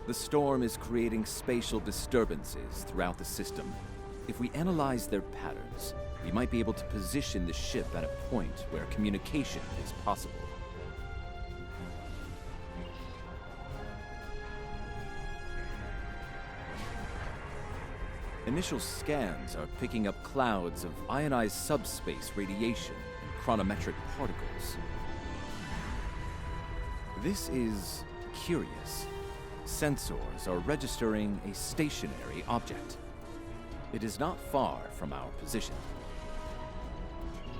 The storm is creating spatial disturbances throughout the system. If we analyze their patterns, we might be able to position the ship at a point where communication is possible. Initial scans are picking up clouds of ionized subspace radiation and chronometric particles. This is curious. Sensors are registering a stationary object. It is not far from our position.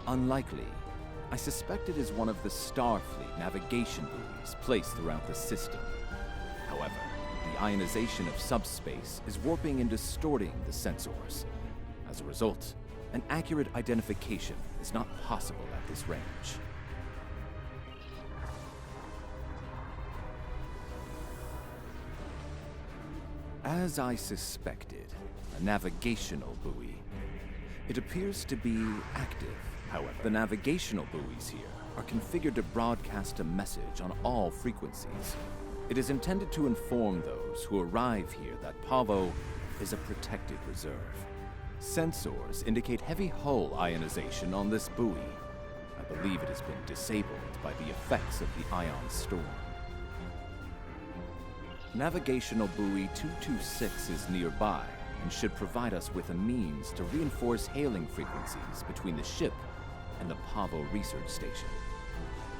Unlikely. I suspect it is one of the Starfleet navigation buoys placed throughout the system. However, the ionization of subspace is warping and distorting the sensors. As a result, an accurate identification is not possible at this range. As I suspected, a navigational buoy. It appears to be active. However, the navigational buoys here are configured to broadcast a message on all frequencies. It is intended to inform those who arrive here that Pavo is a protected reserve. Sensors indicate heavy hull ionization on this buoy. I believe it has been disabled by the effects of the ion storm. Navigational buoy 226 is nearby and should provide us with a means to reinforce hailing frequencies between the ship and the Pavo research station.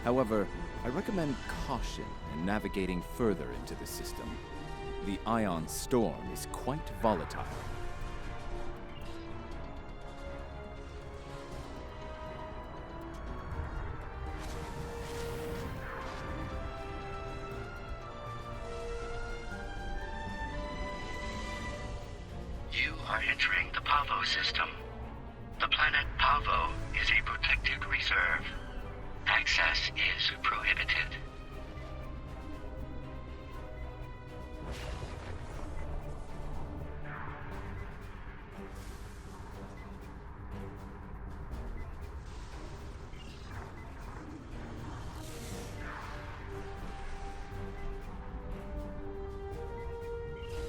However, I recommend caution in navigating further into the system. The ion storm is quite volatile. You are entering the Pavo system. The planet Pavo is a protected reserve. Access is prohibited.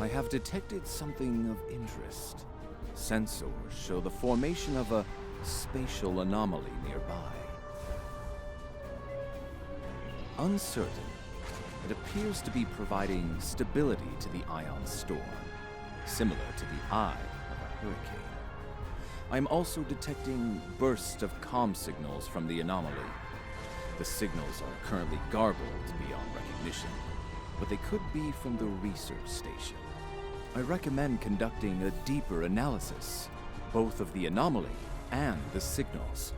I have detected something of interest. Sensors show the formation of a spatial anomaly nearby. Uncertain, it appears to be providing stability to the ion storm, similar to the eye of a hurricane. I am also detecting bursts of comm signals from the anomaly. The signals are currently garbled beyond recognition, but they could be from the research station. I recommend conducting a deeper analysis, both of the anomaly and the signals.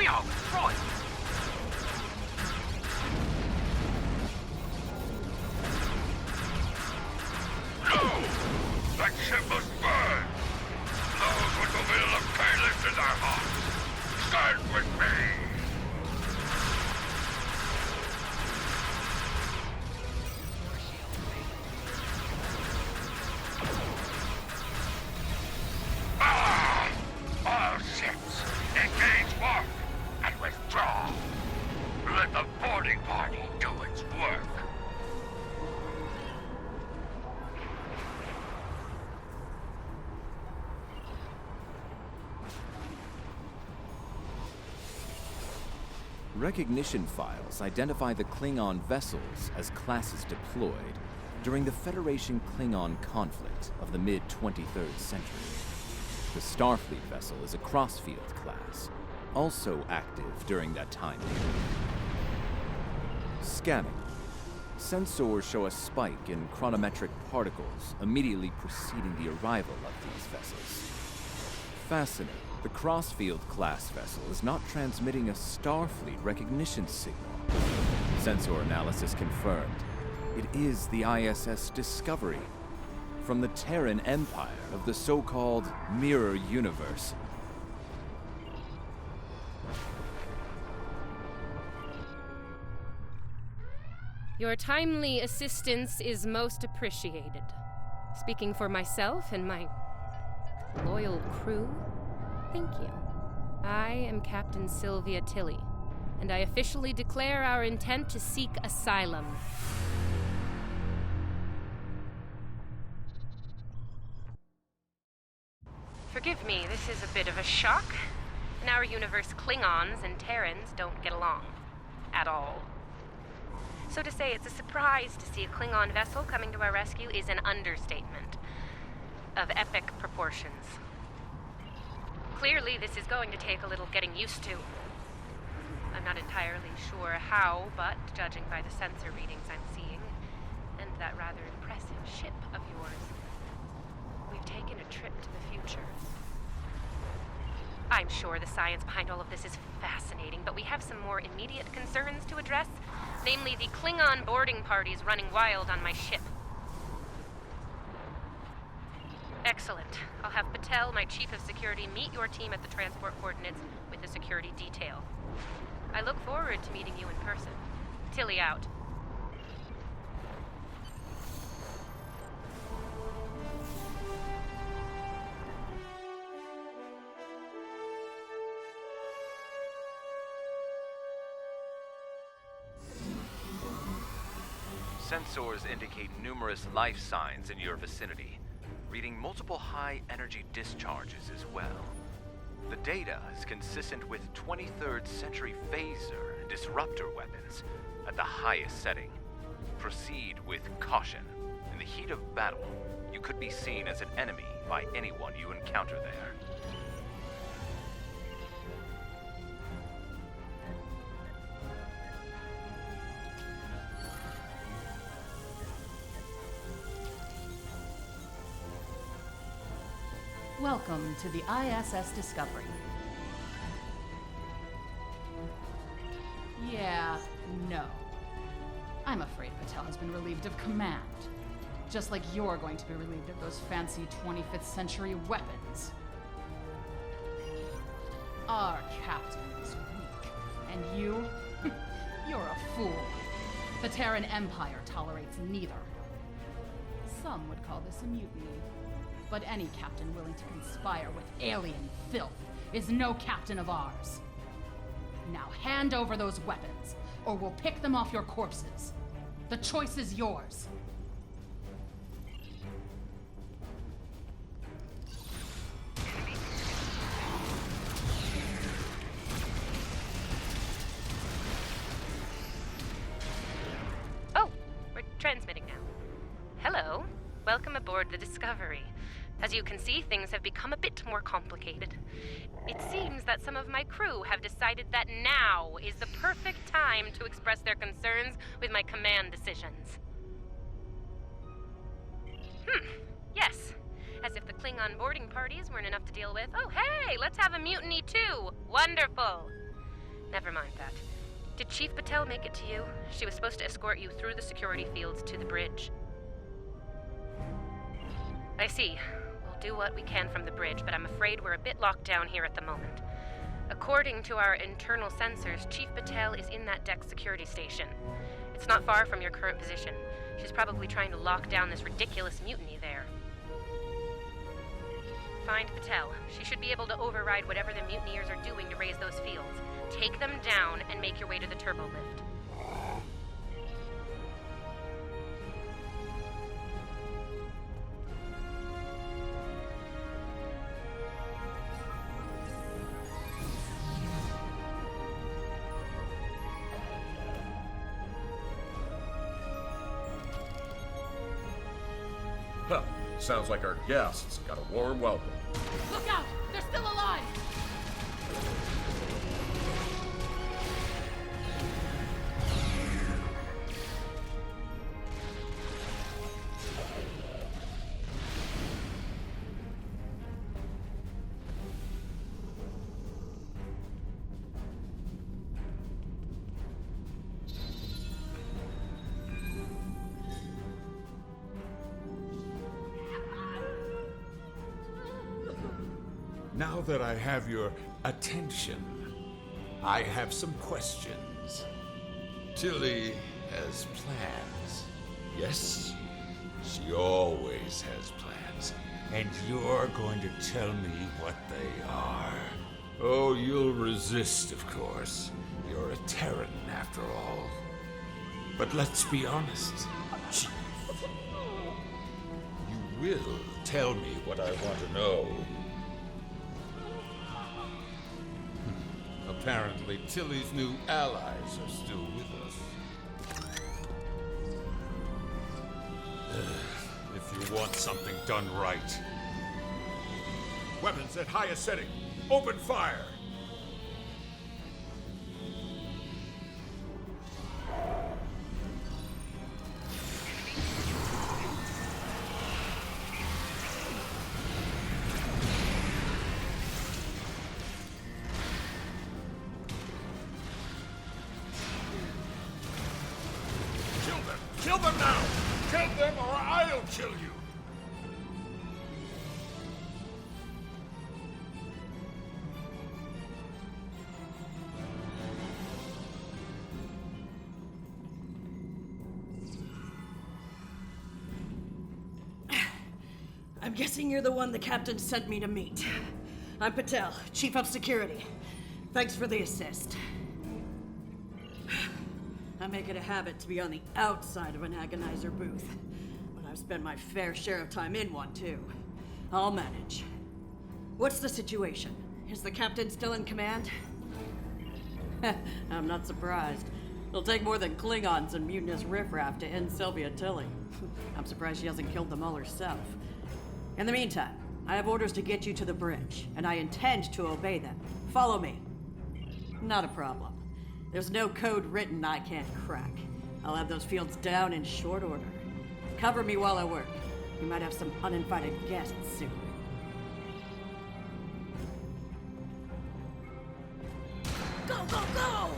We are destroyed! No! That ship must burn! Those with the will of Kalis in their hearts, stand with me! All ships, engage warp and withdraw. Let the boarding party do its work. Recognition files identify the Klingon vessels as classes deployed during the Federation Klingon conflict of the mid-23rd century. The Starfleet vessel is a Crossfield class, also active during that time period. Scanning. Sensors show a spike in chronometric particles immediately preceding the arrival of these vessels. Fascinating. The Crossfield class vessel is not transmitting a Starfleet recognition signal. Sensor analysis confirmed. It is the ISS Discovery, from the Terran Empire of the so-called Mirror Universe. Your timely assistance is most appreciated. Speaking for myself and my loyal crew, thank you. I am Captain Sylvia Tilly, and I officially declare our intent to seek asylum. Forgive me, this is a bit of a shock. In our universe, Klingons and Terrans don't get along. At all. So to say it's a surprise to see a Klingon vessel coming to our rescue is an understatement of epic proportions. Clearly, this is going to take a little getting used to. I'm not entirely sure how, but judging by the sensor readings I'm seeing, and that rather impressive ship of yours, we've taken a trip to the future. I'm sure the science behind all of this is fascinating, but we have some more immediate concerns to address, namely the Klingon boarding parties running wild on my ship. Excellent. I'll have Patel, my chief of security, meet your team at the transport coordinates with the security detail. I look forward to meeting you in person. Tilly out. Sensors indicate numerous life signs in your vicinity, reading multiple high-energy discharges as well. The data is consistent with 23rd century phaser and disruptor weapons at the highest setting. Proceed with caution. In the heat of battle, you could be seen as an enemy by anyone you encounter there. Welcome to the ISS Discovery. Yeah, no. I'm afraid Patel has been relieved of command. Just like you're going to be relieved of those fancy 25th century weapons. Our captain is weak, and you? You're a fool. The Terran Empire tolerates neither. Some would call this a mutiny. But any captain willing to conspire with alien filth is no captain of ours. Now hand over those weapons, or we'll pick them off your corpses. The choice is yours. Oh, we're transmitting now. Hello. Welcome aboard the Discovery. As you can see, things have become a bit more complicated. It seems that some of my crew have decided that now is the perfect time to express their concerns with my command decisions. Yes. As if the Klingon boarding parties weren't enough to deal with. Oh, hey, let's have a mutiny too. Wonderful. Never mind that. Did Chief Patel make it to you? She was supposed to escort you through the security fields to the bridge. I see. We'll do what we can from the bridge, but I'm afraid we're a bit locked down here at the moment. According to our internal sensors, Chief Patel is in that deck security station. It's not far from your current position. She's probably trying to lock down this ridiculous mutiny there. Find Patel. She should be able to override whatever the mutineers are doing to raise those fields. Take them down and make your way to the turbo lift. Huh. Sounds like our guests got a warm welcome. Look out! They're still alive! Now that I have your attention, I have some questions. Tilly has plans. Yes, she always has plans. And you're going to tell me what they are. Oh, you'll resist, of course. You're a Terran, after all. But let's be honest, Chief. You will tell me what I want to know. Apparently, Tilly's new allies are still with us. If you want something done right. Weapons at highest setting. Open fire! Kill them now! Kill them or I'll kill you! I'm guessing you're the one the captain sent me to meet. I'm Patel, Chief of Security. Thanks for the assist. I make it a habit to be on the outside of an agonizer booth, but I've spent my fair share of time in one, too. I'll manage. What's the situation? Is the captain still in command? I'm not surprised. It'll take more than Klingons and mutinous riffraff to end Sylvia Tilly. I'm surprised she hasn't killed them all herself. In the meantime, I have orders to get you to the bridge, and I intend to obey them. Follow me. Not a problem. There's no code written I can't crack. I'll have those fields down in short order. Cover me while I work. We might have some uninvited guests soon. Go, go, go!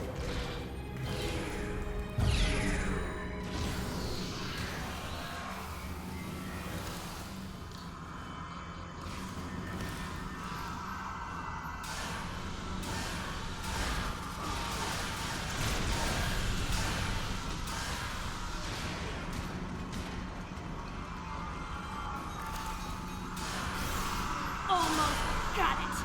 Almost got it.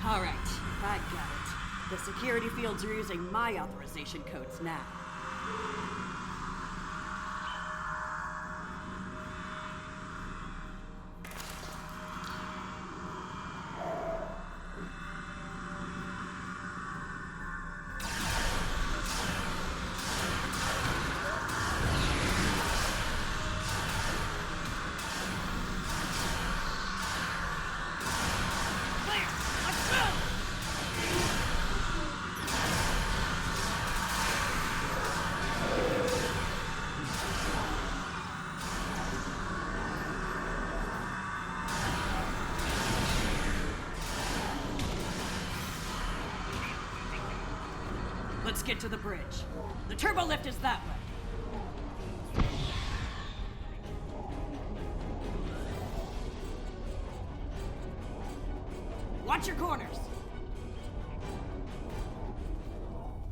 All right, I got it. The security fields are using my authorization codes now. Let's get to the bridge. The turbo lift is that way. Watch your corners.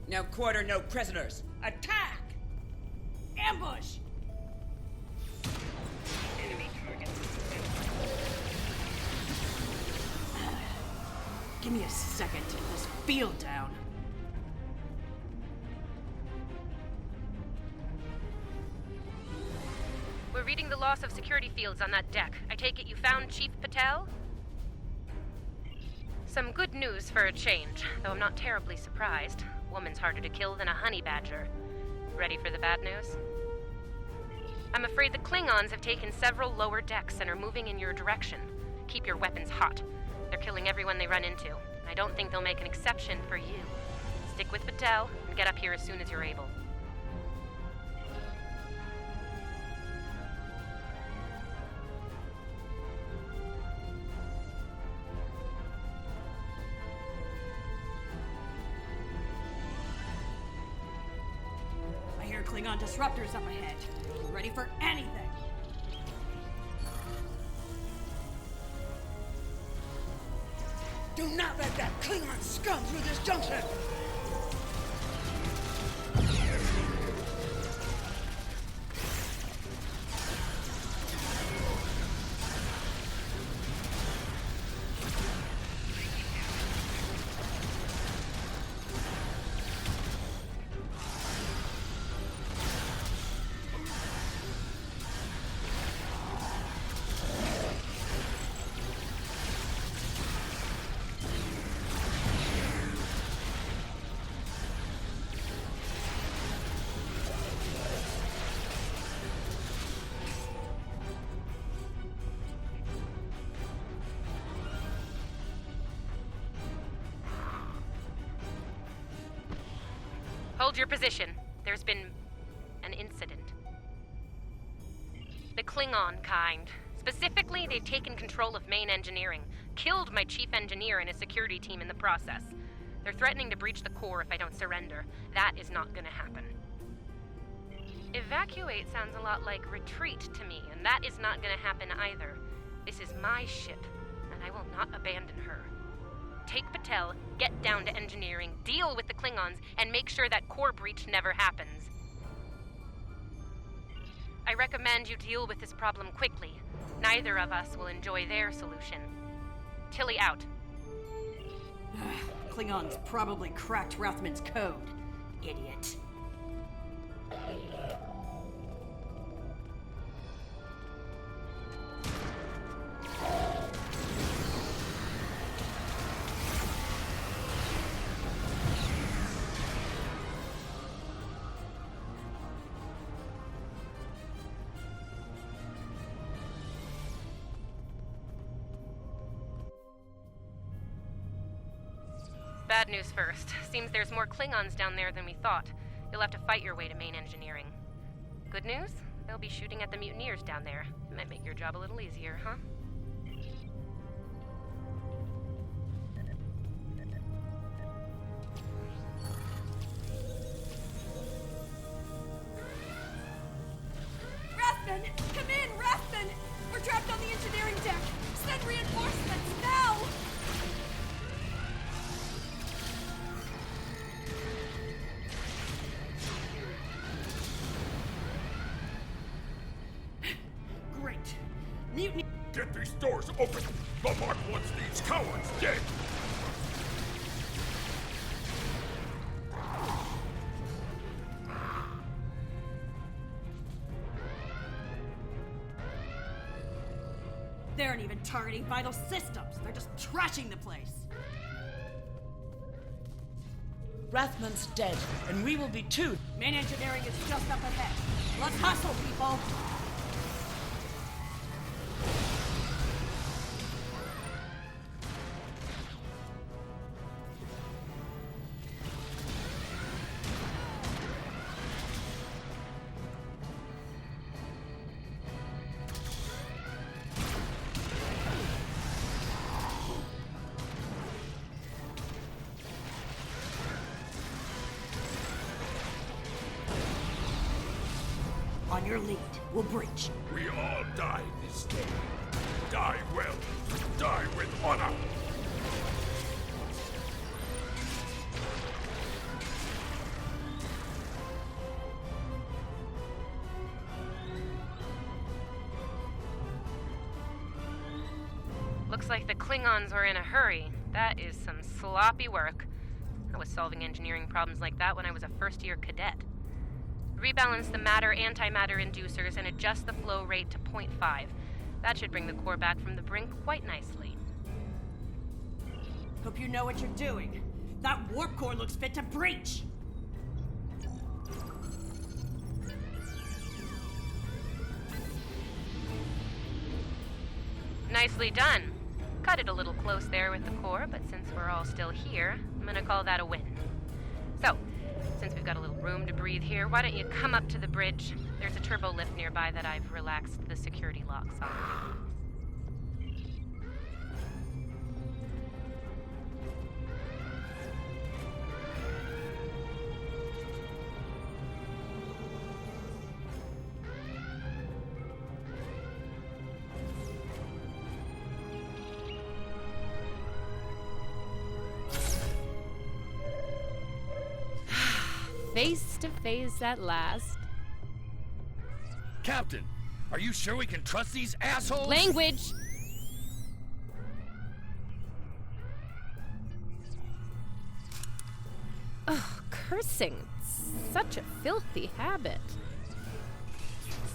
No quarter, no prisoners. Attack! Ambush! Enemy target. Give me a second to get this field down. We're reading the loss of security fields on that deck. I take it you found Chief Patel? Some good news for a change, though I'm not terribly surprised. Woman's harder to kill than a honey badger. Ready for the bad news? I'm afraid the Klingons have taken several lower decks and are moving in your direction. Keep your weapons hot. They're killing everyone they run into, and I don't think they'll make an exception for you. Stick with Patel and get up here as soon as you're able. I hear Klingon disruptors up ahead. Ready for anything. Do not let that Klingon scum through this junction! Hold your position. There's been an incident. The Klingon kind. Specifically, they've taken control of main engineering, killed my chief engineer and his security team in the process. They're threatening to breach the core if I don't surrender. That is not gonna happen. Evacuate sounds a lot like retreat to me, and that is not gonna happen either. This is my ship, and I will not abandon her. Take Patel, get down to engineering, deal with the Klingons, and make sure that core breach never happens. I recommend you deal with this problem quickly. Neither of us will enjoy their solution. Tilly out. Klingons probably cracked Rathman's code. Idiot. Bad news first. Seems there's more Klingons down there than we thought. You'll have to fight your way to main engineering. Good news? They'll be shooting at the mutineers down there. It might make your job a little easier, huh? Rathman! Come in, Rathman! We're trapped on the engineering deck! Send reinforcements, now! Great. Mutiny... Get these doors open! The Mark wants these cowards dead! They aren't even targeting vital systems. They're just trashing the place. Rathman's dead, and we will be too. Main engineering is just up ahead. Let's hustle, people! on your lead will breach. We all die this day. Die well. Die with honor. Looks like the Klingons were in a hurry. That is some sloppy work. I was solving engineering problems like that when I was a first-year cadet. Rebalance the matter-antimatter inducers and adjust the flow rate to 0.5. That should bring the core back from the brink quite nicely. Hope you know what you're doing. That warp core looks fit to breach. Nicely done. Cut it a little close there with the core, but since we're all still here, I'm gonna call that a win. So, since we've got a little room to breathe here, why don't you come up to the bridge? There's a turbo lift nearby that I've relaxed the security locks on. Face to face at last. Captain, are you sure we can trust these assholes? Language! Oh, cursing. Such a filthy habit.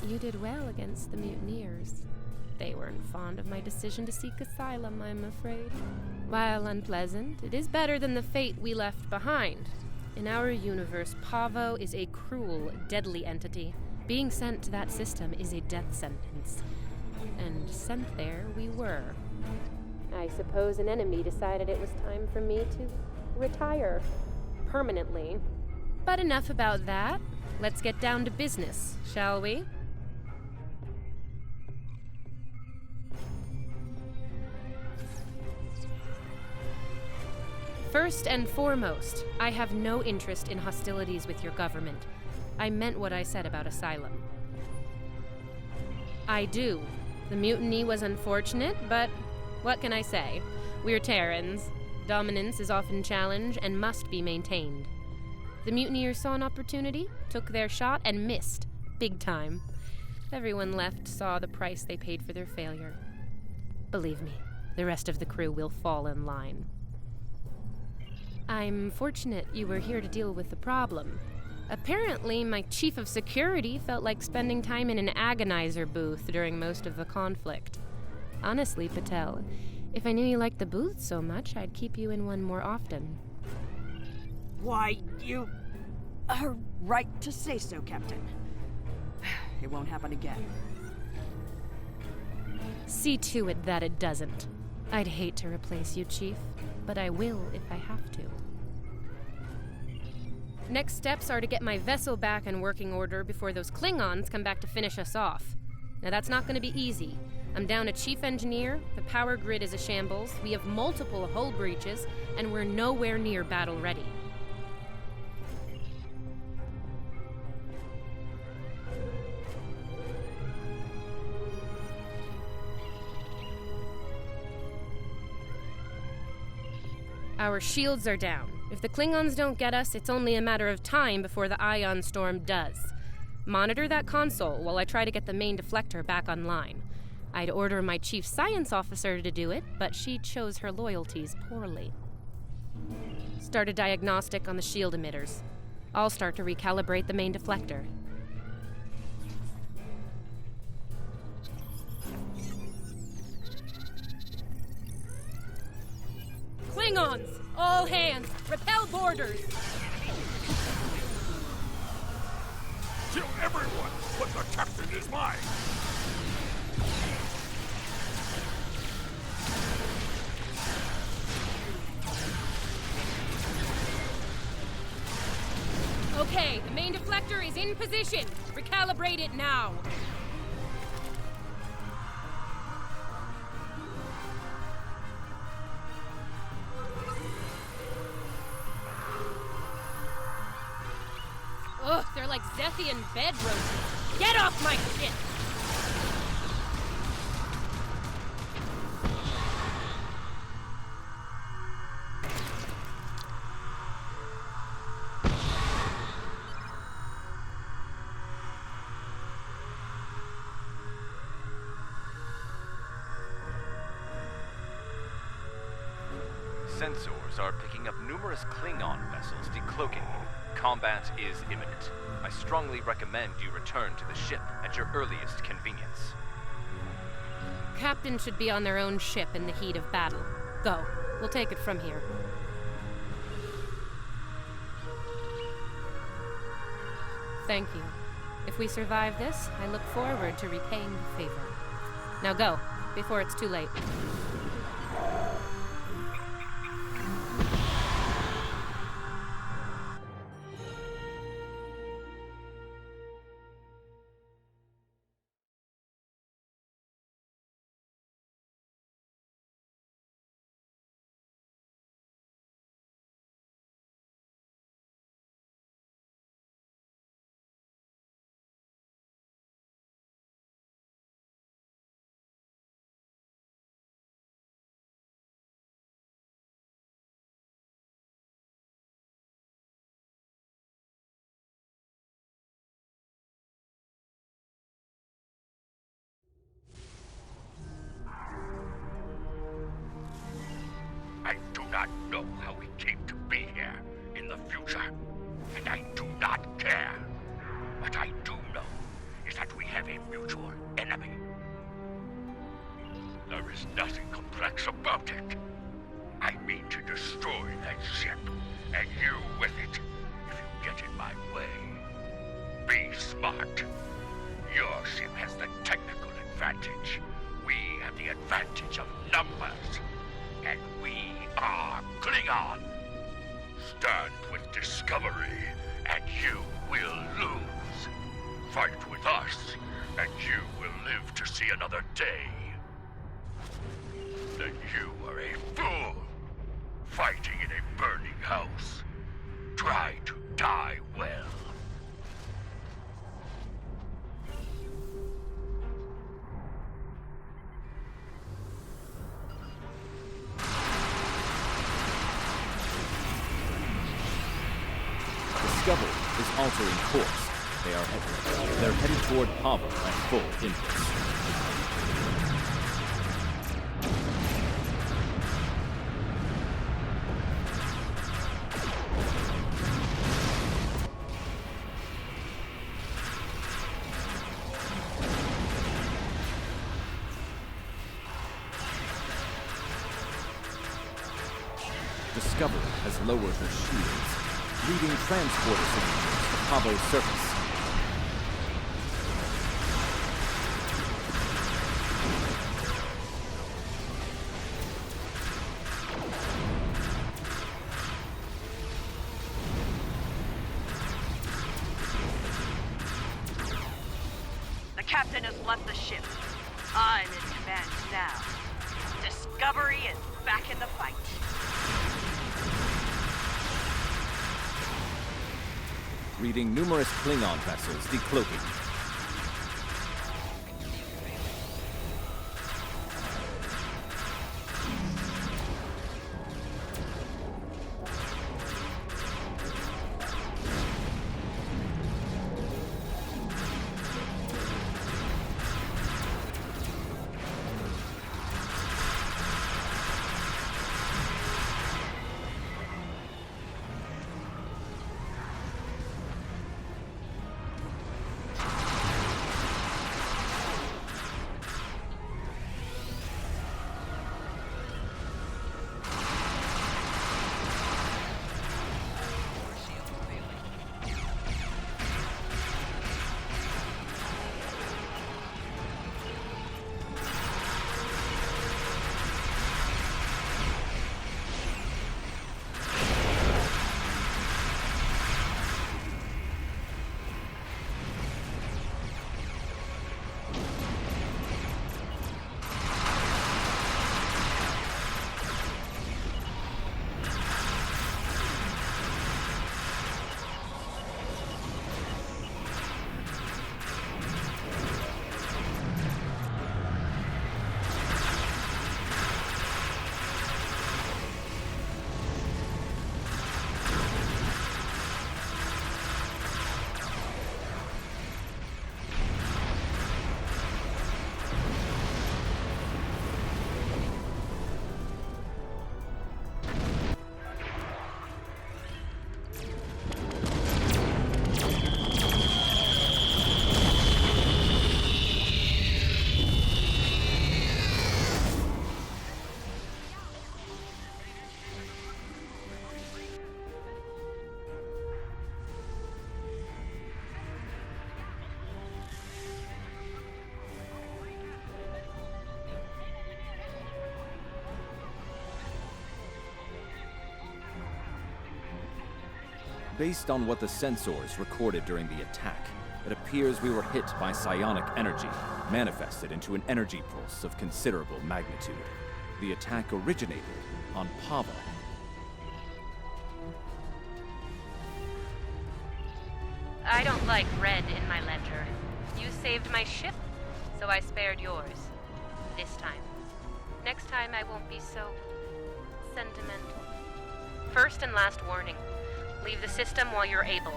You did well against the mutineers. They weren't fond of my decision to seek asylum, I'm afraid. While unpleasant, it is better than the fate we left behind. In our universe, Pavo is a cruel, deadly entity. Being sent to that system is a death sentence. And sent there we were. I suppose an enemy decided it was time for me to retire. Permanently. But enough about that. Let's get down to business, shall we? First and foremost, I have no interest in hostilities with your government. I meant what I said about asylum. I do. The mutiny was unfortunate, but what can I say? We're Terrans. Dominance is often challenged and must be maintained. The mutineers saw an opportunity, took their shot, and missed. Big time. Everyone left saw the price they paid for their failure. Believe me, the rest of the crew will fall in line. I'm fortunate you were here to deal with the problem. Apparently, my chief of security felt like spending time in an agonizer booth during most of the conflict. Honestly, Patel, if I knew you liked the booth so much, I'd keep you in one more often. Why, you are right to say so, Captain. It won't happen again. See to it that it doesn't. I'd hate to replace you, Chief, but I will if I have to. Next steps are to get my vessel back in working order before those Klingons come back to finish us off. Now that's not going to be easy. I'm down a chief engineer, the power grid is a shambles, we have multiple hull breaches, and we're nowhere near battle ready. Our shields are down. If the Klingons don't get us, it's only a matter of time before the ion storm does. Monitor that console while I try to get the main deflector back online. I'd order my chief science officer to do it, but she chose her loyalties poorly. Start a diagnostic on the shield emitters. I'll start to recalibrate the main deflector. Klingons! All hands! Repel boarders! Kill everyone, but the captain is mine! Okay, the main deflector is in position. Recalibrate it now. Ugh, they're like Zethian bed roses. Get off my ship! Sensors are picking up numerous Klingon vessels decloaking. Combat is imminent. I strongly recommend you return to the ship at your earliest convenience. Captain should be on their own ship in the heat of battle. Go. We'll take it from here. Thank you. If we survive this, I look forward to repaying the favor. Now go, before it's too late. I do not know how we came to be here in the future, and I do not care. What I do know is that we have a mutual enemy. There is nothing complex about it. I mean to destroy that ship, and you with it, if you get in my way. Be smart. Your ship has the technical advantage. We have the advantage of numbers. And we are Klingon. Stand with Discovery, and you will lose. Fight with us, and you will live to see another day. Then you are a fool, fighting in a burning house. Try to die well. Discovery is altering course. They're headed toward Pavo at full impulse. Discovery has lowered her shields, leading transporter signals to Pavo's surface. The captain has left the ship. I'm in command now. Discovery is back in the fight. Reading numerous Klingon vessels decloaking. Based on what the sensors recorded during the attack, it appears we were hit by psionic energy, manifested into an energy pulse of considerable magnitude. The attack originated on Pavo. I don't like red in my ledger. You saved my ship, so I spared yours. This time. Next time I won't be so sentimental. First and last warning. Leave the system while you're able.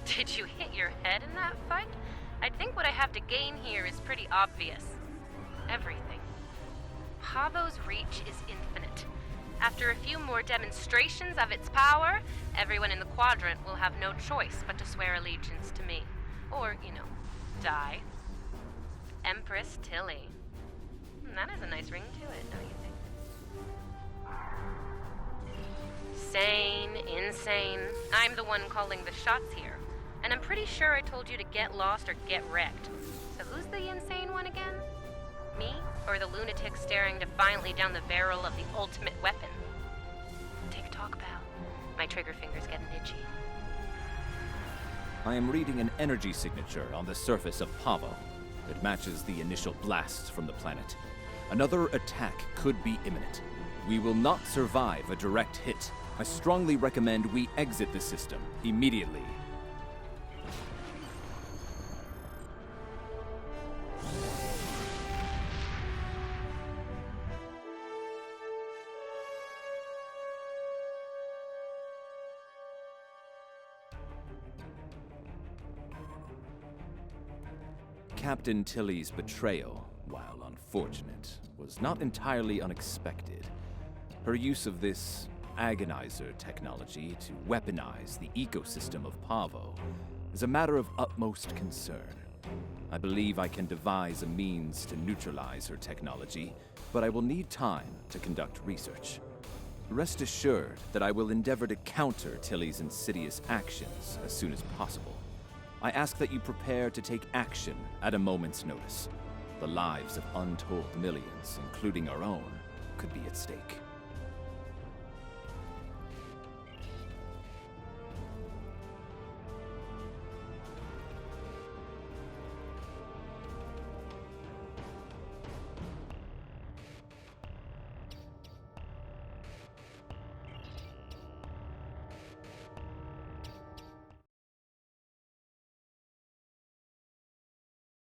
Did you hit your head in that fight? I think what I have to gain here is pretty obvious. Everything. Pavo's reach is infinite. After a few more demonstrations of its power, everyone in the quadrant will have no choice but to swear allegiance to me. Or, die. Empress Tilly. That has a nice ring to it, don't you think? Sane, insane. I'm the one calling the shots here. And I'm pretty sure I told you to get lost or get wrecked. So who's the insane one again? Me? Or the lunatic staring defiantly down the barrel of the ultimate weapon? Take talk, pal. My trigger finger's getting itchy. I am reading an energy signature on the surface of Pavo. It matches the initial blasts from the planet. Another attack could be imminent. We will not survive a direct hit. I strongly recommend we exit the system immediately. Captain Tilly's betrayal, while unfortunate, was not entirely unexpected. Her use of this agonizer technology to weaponize the ecosystem of Pavo is a matter of utmost concern. I believe I can devise a means to neutralize her technology, but I will need time to conduct research. Rest assured that I will endeavor to counter Tilly's insidious actions as soon as possible. I ask that you prepare to take action at a moment's notice. The lives of untold millions, including our own, could be at stake.